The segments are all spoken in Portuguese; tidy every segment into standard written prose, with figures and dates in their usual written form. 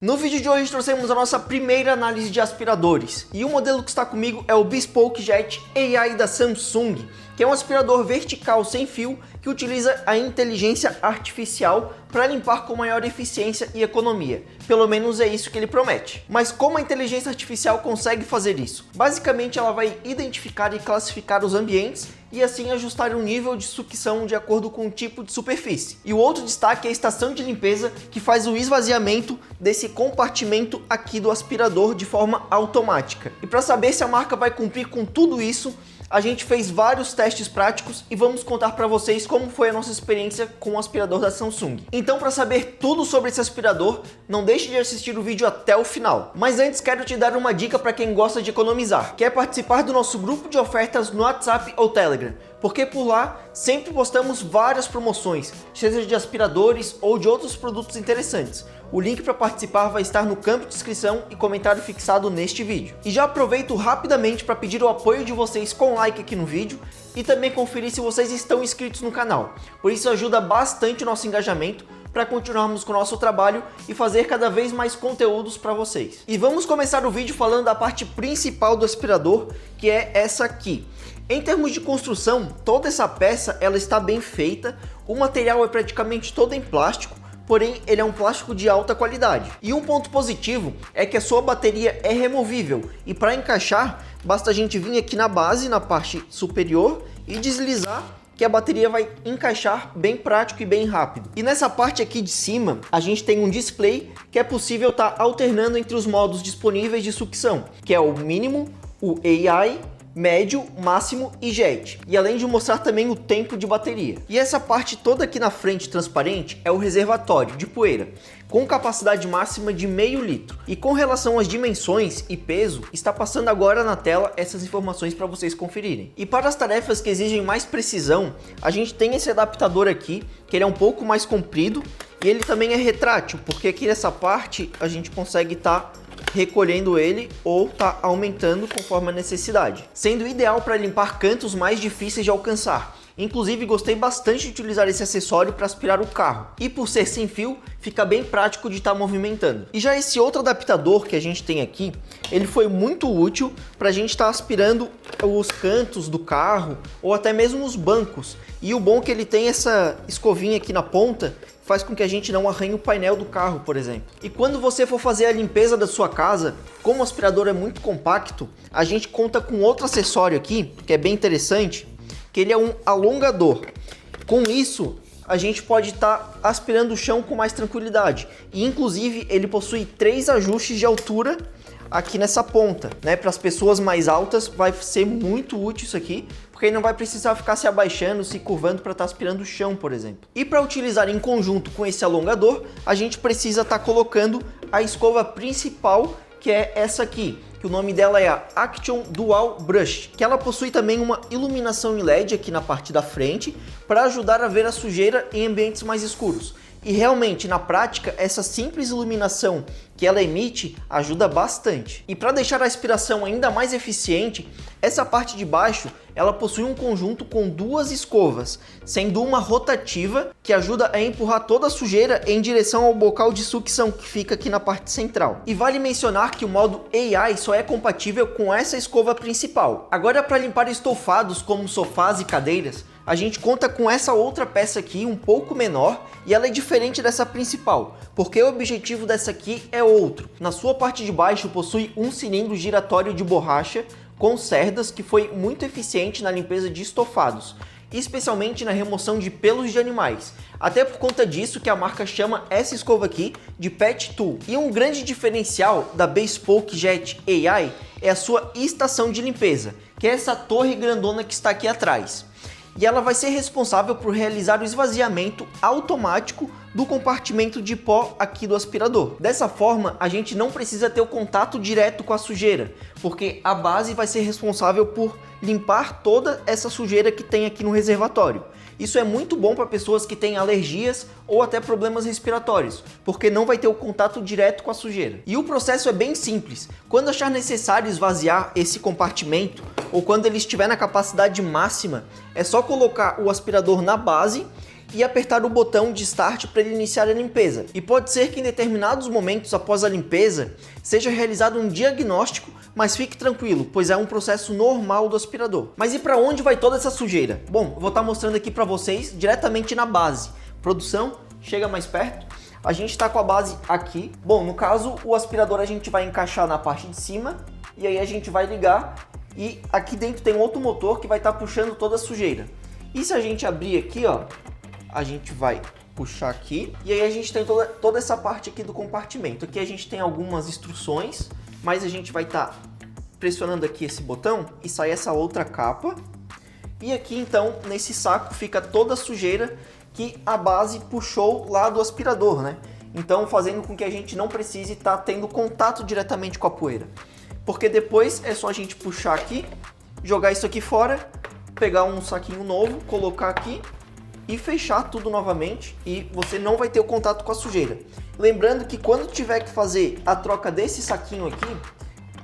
No vídeo de hoje trouxemos a nossa primeira análise de aspiradores e o modelo que está comigo é o Bespoke Jet AI da Samsung, que é um aspirador vertical sem fio que utiliza a inteligência artificial para limpar com maior eficiência e economia. Pelo menos é isso que ele promete. Mas como a inteligência artificial consegue fazer isso? Basicamente ela vai identificar e classificar os ambientes e assim ajustar o nível de sucção de acordo com o tipo de superfície. E o outro destaque é a estação de limpeza, que faz o esvaziamento desse compartimento aqui do aspirador de forma automática. E para saber se a marca vai cumprir com tudo isso, a gente fez vários testes práticos e vamos contar para vocês como foi a nossa experiência com o aspirador da Samsung. Então, para saber tudo sobre esse aspirador, não deixe de assistir o vídeo até o final. Mas antes quero te dar uma dica para quem gosta de economizar. Quer participar do nosso grupo de ofertas no WhatsApp ou Telegram? Porque por lá sempre postamos várias promoções, seja de aspiradores ou de outros produtos interessantes. O link para participar vai estar no campo de descrição e comentário fixado neste vídeo. E já aproveito rapidamente para pedir o apoio de vocês com like aqui no vídeo e também conferir se vocês estão inscritos no canal, por isso ajuda bastante o nosso engajamento para continuarmos com o nosso trabalho e fazer cada vez mais conteúdos para vocês. E vamos começar o vídeo falando da parte principal do aspirador, que é essa aqui. Em termos de construção, toda essa peça ela está bem feita, o material é praticamente todo em plástico, porém ele é um plástico de alta qualidade. E um ponto positivo é que a sua bateria é removível e para encaixar, basta a gente vir aqui na base, na parte superior e deslizar que a bateria vai encaixar bem prático e bem rápido. E nessa parte aqui de cima, a gente tem um display que é possível estar alternando entre os modos disponíveis de sucção, que é o mínimo, o AI, médio, máximo e jet. E além de mostrar também o tempo de bateria. E essa parte toda aqui na frente transparente é o reservatório de poeira, com capacidade máxima de meio litro. E com relação às dimensões e peso, está passando agora na tela essas informações para vocês conferirem. E para as tarefas que exigem mais precisão, a gente tem esse adaptador aqui, que ele é um pouco mais comprido e ele também é retrátil, porque aqui nessa parte a gente consegue estar recolhendo ele ou tá aumentando conforme a necessidade, sendo ideal para limpar cantos mais difíceis de alcançar. Inclusive gostei bastante de utilizar esse acessório para aspirar o carro e por ser sem fio fica bem prático de estar movimentando. E já esse outro adaptador que a gente tem aqui, ele foi muito útil para a gente estar aspirando os cantos do carro ou até mesmo os bancos. E o bom é que ele tem essa escovinha aqui na ponta, faz com que a gente não arranhe o painel do carro, por exemplo. E quando você for fazer a limpeza da sua casa, como o aspirador é muito compacto, a gente conta com outro acessório aqui, que é bem interessante, que ele é um alongador. Com isso, a gente pode estar aspirando o chão com mais tranquilidade. E inclusive ele possui 3 ajustes de altura aqui nessa ponta, né? Para as pessoas mais altas vai ser muito útil isso aqui, porque aí não vai precisar ficar se abaixando, se curvando para estar aspirando o chão, por exemplo. E para utilizar em conjunto com esse alongador, a gente precisa estar colocando a escova principal, que é essa aqui, que o nome dela é a Action Dual Brush, que ela possui também uma iluminação em LED aqui na parte da frente, para ajudar a ver a sujeira em ambientes mais escuros. E realmente, na prática, essa simples iluminação que ela emite ajuda bastante. E para deixar a aspiração ainda mais eficiente, essa parte de baixo ela possui um conjunto com 2 escovas, sendo uma rotativa que ajuda a empurrar toda a sujeira em direção ao bocal de sucção que fica aqui na parte central. E vale mencionar que o modo AI só é compatível com essa escova principal. Agora, para limpar estofados como sofás e cadeiras, a gente conta com essa outra peça aqui, um pouco menor, e ela é diferente dessa principal, porque o objetivo dessa aqui é outro. Na sua parte de baixo possui um cilindro giratório de borracha com cerdas que foi muito eficiente na limpeza de estofados, especialmente na remoção de pelos de animais. Até por conta disso que a marca chama essa escova aqui de Pet Tool. E um grande diferencial da Bespoke Jet AI é a sua estação de limpeza, que é essa torre grandona que está aqui atrás. E ela vai ser responsável por realizar o esvaziamento automático do compartimento de pó aqui do aspirador. Dessa forma, a gente não precisa ter o contato direto com a sujeira, porque a base vai ser responsável por limpar toda essa sujeira que tem aqui no reservatório. Isso é muito bom para pessoas que têm alergias ou até problemas respiratórios, porque não vai ter o contato direto com a sujeira. E o processo é bem simples. Quando achar necessário esvaziar esse compartimento, ou quando ele estiver na capacidade máxima, é só colocar o aspirador na base e apertar o botão de Start para ele iniciar a limpeza. E pode ser que em determinados momentos após a limpeza seja realizado um diagnóstico, mas fique tranquilo, pois é um processo normal do aspirador. Mas e para onde vai toda essa sujeira? Bom, eu vou estar mostrando aqui para vocês diretamente na base. Produção, chega mais perto. A gente está com a base aqui. Bom, no caso, o aspirador a gente vai encaixar na parte de cima e aí a gente vai ligar e aqui dentro tem outro motor que vai estar puxando toda a sujeira. E se a gente abrir aqui, ó, a gente vai puxar aqui e aí a gente tem toda essa parte aqui do compartimento. Aqui a gente tem algumas instruções, mas a gente vai estar pressionando aqui esse botão e sai essa outra capa. E aqui então, nesse saco, fica toda a sujeira que a base puxou lá do aspirador, né? Então fazendo com que a gente não precise estar tendo contato diretamente com a poeira. Porque depois é só a gente puxar aqui, jogar isso aqui fora, pegar um saquinho novo, colocar aqui e fechar tudo novamente e você não vai ter o contato com a sujeira. Lembrando que quando tiver que fazer a troca desse saquinho aqui,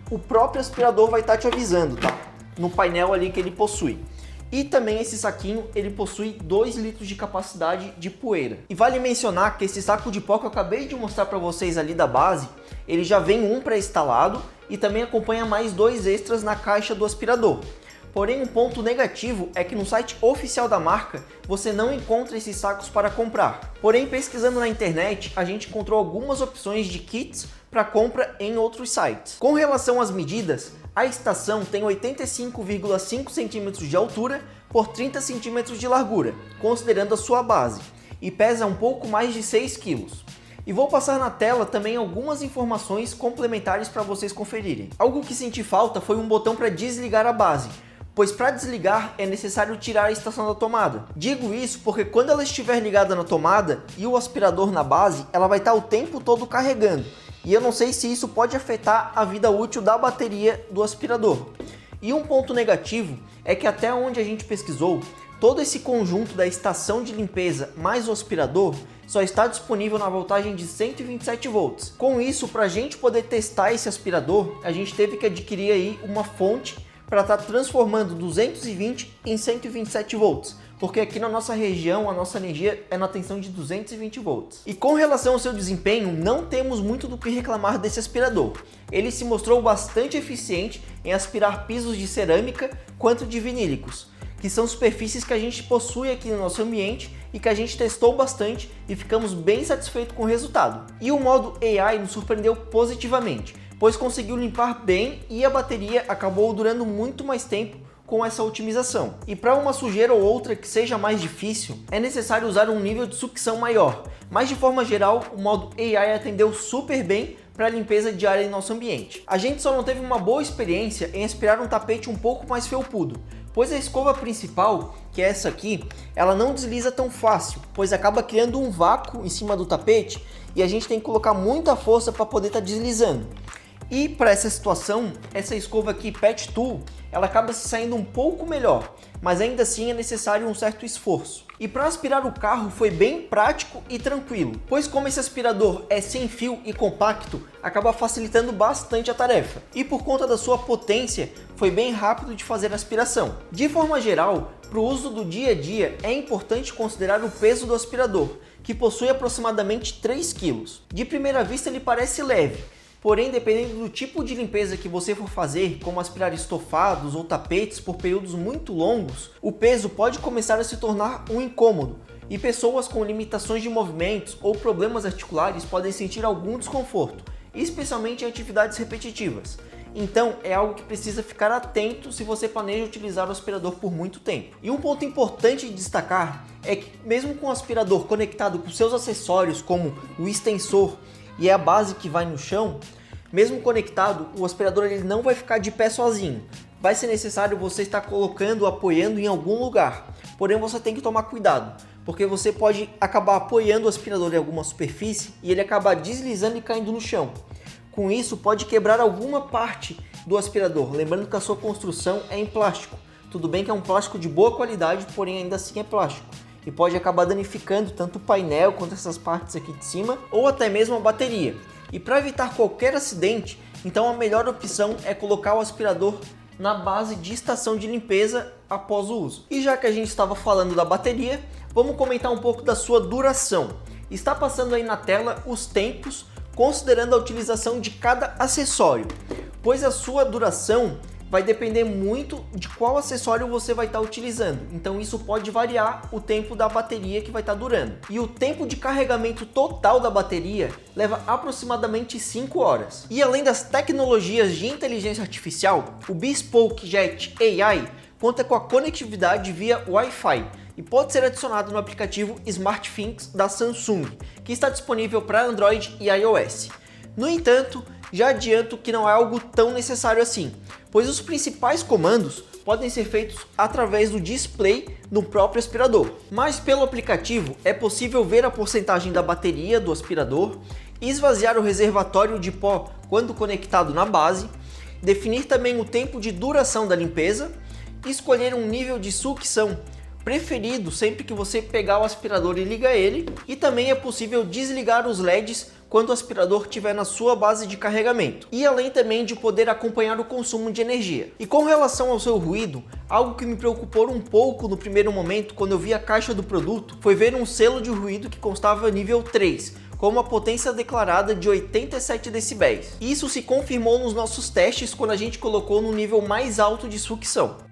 o próprio aspirador vai estar te avisando, tá? No painel ali que ele possui. E também esse saquinho, ele possui 2 litros de capacidade de poeira. E vale mencionar que esse saco de pó que eu acabei de mostrar para vocês ali da base, ele já vem um pré-instalado e também acompanha mais 2 extras na caixa do aspirador. Porém, um ponto negativo é que no site oficial da marca você não encontra esses sacos para comprar. Porém, pesquisando na internet, a gente encontrou algumas opções de kits para compra em outros sites. Com relação às medidas, a estação tem 85,5 cm de altura por 30 cm de largura, considerando a sua base, e pesa um pouco mais de 6 kg. E vou passar na tela também algumas informações complementares para vocês conferirem. Algo que senti falta foi um botão para desligar a base, pois para desligar é necessário tirar a estação da tomada. Digo isso porque quando ela estiver ligada na tomada e o aspirador na base, ela vai estar o tempo todo carregando. E eu não sei se isso pode afetar a vida útil da bateria do aspirador. E um ponto negativo é que até onde a gente pesquisou, todo esse conjunto da estação de limpeza mais o aspirador só está disponível na voltagem de 127 volts. Com isso, para a gente poder testar esse aspirador, a gente teve que adquirir aí uma fonte para estar transformando 220 em 127 volts, porque aqui na nossa região a nossa energia é na tensão de 220 volts. E com relação ao seu desempenho, não temos muito do que reclamar desse aspirador. Ele se mostrou bastante eficiente em aspirar pisos de cerâmica quanto de vinílicos, que são superfícies que a gente possui aqui no nosso ambiente e que a gente testou bastante e ficamos bem satisfeitos com o resultado. E o modo AI nos surpreendeu positivamente, pois conseguiu limpar bem e a bateria acabou durando muito mais tempo com essa otimização. E para uma sujeira ou outra que seja mais difícil, é necessário usar um nível de sucção maior, mas de forma geral o modo AI atendeu super bem para a limpeza diária em nosso ambiente. A gente só não teve uma boa experiência em aspirar um tapete um pouco mais felpudo, pois a escova principal, que é essa aqui, ela não desliza tão fácil, pois acaba criando um vácuo em cima do tapete e a gente tem que colocar muita força para poder estar deslizando. E para essa situação, essa escova aqui Pet Tool, ela acaba se saindo um pouco melhor, mas ainda assim é necessário um certo esforço. E para aspirar o carro foi bem prático e tranquilo, pois como esse aspirador é sem fio e compacto, acaba facilitando bastante a tarefa. E por conta da sua potência, foi bem rápido de fazer a aspiração. De forma geral, para o uso do dia a dia, é importante considerar o peso do aspirador, que possui aproximadamente 3 kg. De primeira vista ele parece leve, porém, dependendo do tipo de limpeza que você for fazer, como aspirar estofados ou tapetes por períodos muito longos, o peso pode começar a se tornar um incômodo e pessoas com limitações de movimentos ou problemas articulares podem sentir algum desconforto, especialmente em atividades repetitivas. Então, é algo que precisa ficar atento se você planeja utilizar o aspirador por muito tempo. E um ponto importante de destacar é que, mesmo com o aspirador conectado com seus acessórios, como o extensor e a base que vai no chão, mesmo conectado, o aspirador ele não vai ficar de pé sozinho. Vai ser necessário você estar colocando, apoiando em algum lugar. Porém, você tem que tomar cuidado, porque você pode acabar apoiando o aspirador em alguma superfície e ele acabar deslizando e caindo no chão. Com isso, pode quebrar alguma parte do aspirador, lembrando que a sua construção é em plástico. Tudo bem que é um plástico de boa qualidade, porém ainda assim é plástico. E pode acabar danificando tanto o painel quanto essas partes aqui de cima, ou até mesmo a bateria. E para evitar qualquer acidente, então a melhor opção é colocar o aspirador na base de estação de limpeza após o uso. E já que a gente estava falando da bateria, vamos comentar um pouco da sua duração. Está passando aí na tela os tempos, considerando a utilização de cada acessório, pois a sua duração vai depender muito de qual acessório você vai estar utilizando. Então isso pode variar o tempo da bateria que vai estar durando. E o tempo de carregamento total da bateria leva aproximadamente 5 horas. E além das tecnologias de inteligência artificial, o Bespoke Jet AI conta com a conectividade via Wi-Fi e pode ser adicionado no aplicativo SmartThings da Samsung, que está disponível para Android e iOS. No entanto, já adianto que não é algo tão necessário assim, pois os principais comandos podem ser feitos através do display no próprio aspirador. Mas pelo aplicativo é possível ver a porcentagem da bateria do aspirador, esvaziar o reservatório de pó quando conectado na base, definir também o tempo de duração da limpeza, escolher um nível de sucção preferido sempre que você pegar o aspirador e ligar ele, e também é possível desligar os LEDs quando o aspirador estiver na sua base de carregamento, e além também de poder acompanhar o consumo de energia. E com relação ao seu ruído, algo que me preocupou um pouco no primeiro momento quando eu vi a caixa do produto foi ver um selo de ruído que constava nível 3, com uma potência declarada de 87 decibéis. Isso se confirmou nos nossos testes quando a gente colocou no nível mais alto de sucção.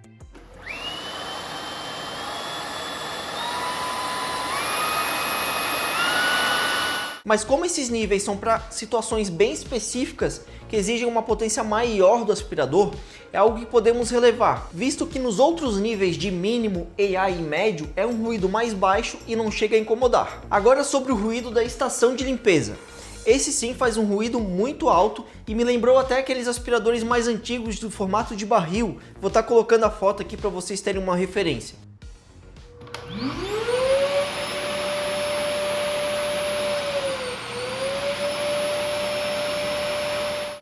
Mas como esses níveis são para situações bem específicas que exigem uma potência maior do aspirador, é algo que podemos relevar, visto que nos outros níveis de mínimo, EA e médio é um ruído mais baixo e não chega a incomodar. Agora sobre o ruído da estação de limpeza. Esse sim faz um ruído muito alto e me lembrou até aqueles aspiradores mais antigos do formato de barril. Vou estar colocando a foto aqui para vocês terem uma referência.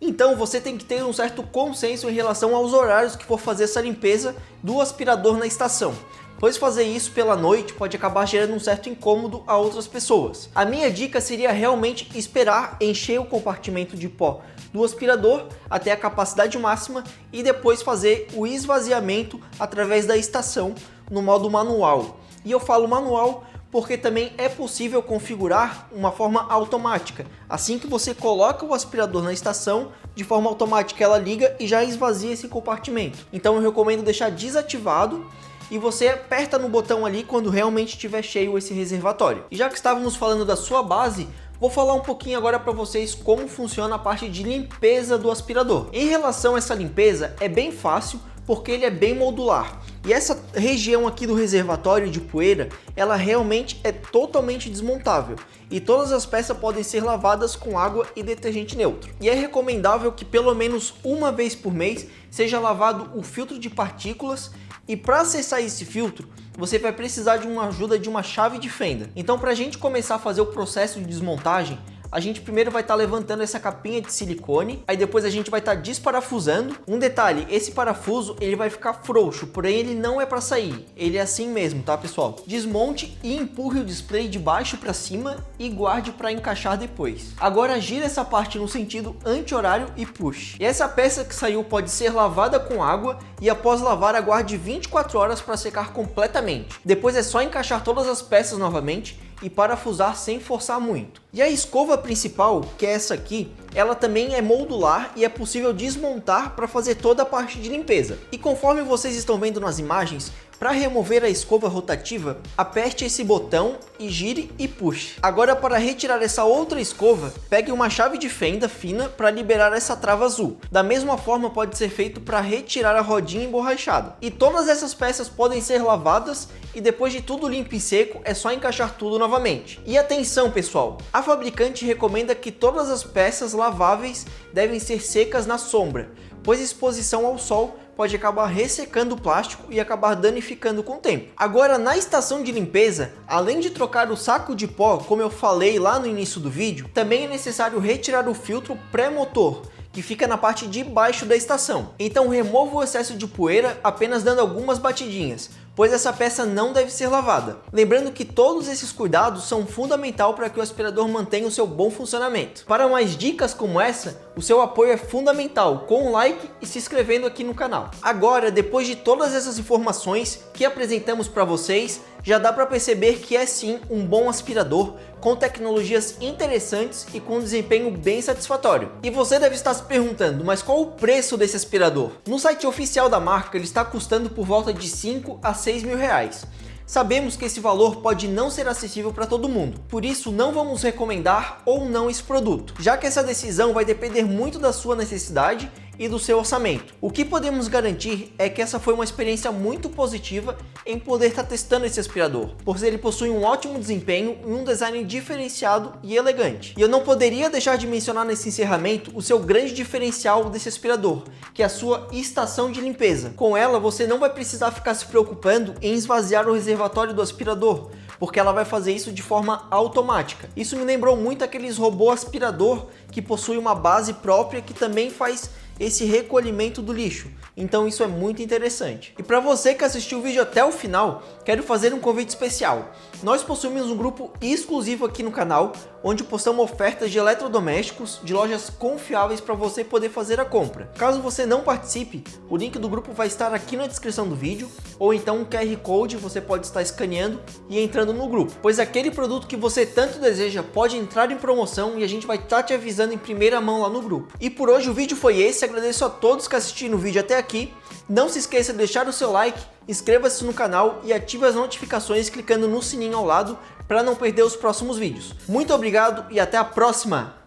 Então você tem que ter um certo consenso em relação aos horários que for fazer essa limpeza do aspirador na estação, pois fazer isso pela noite pode acabar gerando um certo incômodo a outras pessoas. A minha dica seria realmente esperar encher o compartimento de pó do aspirador até a capacidade máxima e depois fazer o esvaziamento através da estação no modo manual. E eu falo manual porque também é possível configurar uma forma automática. Assim que você coloca o aspirador na estação, de forma automática ela liga e já esvazia esse compartimento. Então eu recomendo deixar desativado e você aperta no botão ali quando realmente estiver cheio esse reservatório. E já que estávamos falando da sua base, vou falar um pouquinho agora para vocês como funciona a parte de limpeza do aspirador. Em relação a essa limpeza, é bem fácil porque ele é bem modular. E essa região aqui do reservatório de poeira, ela realmente é totalmente desmontável. E todas as peças podem ser lavadas com água e detergente neutro. E é recomendável que pelo menos uma vez por mês seja lavado o filtro de partículas. E para acessar esse filtro, você vai precisar de uma ajuda de uma chave de fenda. Então para a gente começar a fazer o processo de desmontagem, a gente primeiro vai estar levantando essa capinha de silicone, aí depois a gente vai estar desparafusando. Um detalhe, esse parafuso ele vai ficar frouxo, porém ele não é para sair, ele é assim mesmo, tá pessoal? Desmonte e empurre o display de baixo para cima e guarde para encaixar depois. Agora gira essa parte no sentido anti-horário e puxe. E essa peça que saiu pode ser lavada com água e após lavar aguarde 24 horas para secar completamente. Depois é só encaixar todas as peças novamente e parafusar sem forçar muito. E a escova principal, que é essa aqui, ela também é modular e é possível desmontar para fazer toda a parte de limpeza. E conforme vocês estão vendo nas imagens, para remover a escova rotativa, aperte esse botão e gire e puxe. Agora para retirar essa outra escova, pegue uma chave de fenda fina para liberar essa trava azul. Da mesma forma pode ser feito para retirar a rodinha emborrachada. E todas essas peças podem ser lavadas e depois de tudo limpo e seco é só encaixar tudo novamente. E atenção pessoal, a fabricante recomenda que todas as peças laváveis devem ser secas na sombra, pois exposição ao sol pode acabar ressecando o plástico e acabar danificando com o tempo. Agora na estação de limpeza, além de trocar o saco de pó, como eu falei lá no início do vídeo, também é necessário retirar o filtro pré-motor, que fica na parte de baixo da estação. Então remova o excesso de poeira apenas dando algumas batidinhas, pois essa peça não deve ser lavada. Lembrando que todos esses cuidados são fundamentais para que o aspirador mantenha o seu bom funcionamento. Para mais dicas como essa, O seu apoio é fundamental, com um like e se inscrevendo aqui no canal. Agora, depois de todas essas informações que apresentamos para vocês, já dá para perceber que é sim um bom aspirador, com tecnologias interessantes e com um desempenho bem satisfatório. E você deve estar se perguntando, mas qual o preço desse aspirador? No site oficial da marca, ele está custando por volta de 5 a 6 mil reais. Sabemos que esse valor pode não ser acessível para todo mundo, por isso não vamos recomendar ou não esse produto, já que essa decisão vai depender muito da sua necessidade e do seu orçamento. O que podemos garantir é que essa foi uma experiência muito positiva em poder estar testando esse aspirador, pois ele possui um ótimo desempenho e um design diferenciado e elegante. E eu não poderia deixar de mencionar nesse encerramento o seu grande diferencial desse aspirador, que é a sua estação de limpeza. Com ela você não vai precisar ficar se preocupando em esvaziar o reservatório do aspirador, porque ela vai fazer isso de forma automática. Isso me lembrou muito aqueles robô aspirador que possui uma base própria que também faz esse recolhimento do lixo. Então isso é muito interessante. E para você que assistiu o vídeo até o final, quero fazer um convite especial. Nós possuímos um grupo exclusivo aqui no canal, onde postamos ofertas de eletrodomésticos de lojas confiáveis para você poder fazer a compra. Caso você não participe, o link do grupo vai estar aqui na descrição do vídeo, ou então um QR Code você pode estar escaneando e entrando no grupo, pois aquele produto que você tanto deseja pode entrar em promoção e a gente vai estar te avisando em primeira mão lá no grupo. E por hoje o vídeo foi esse, agradeço a todos que assistiram o vídeo até aqui. Não se esqueça de deixar o seu like, inscreva-se no canal e ative as notificações clicando no sininho ao lado para não perder os próximos vídeos. Muito obrigado e até a próxima!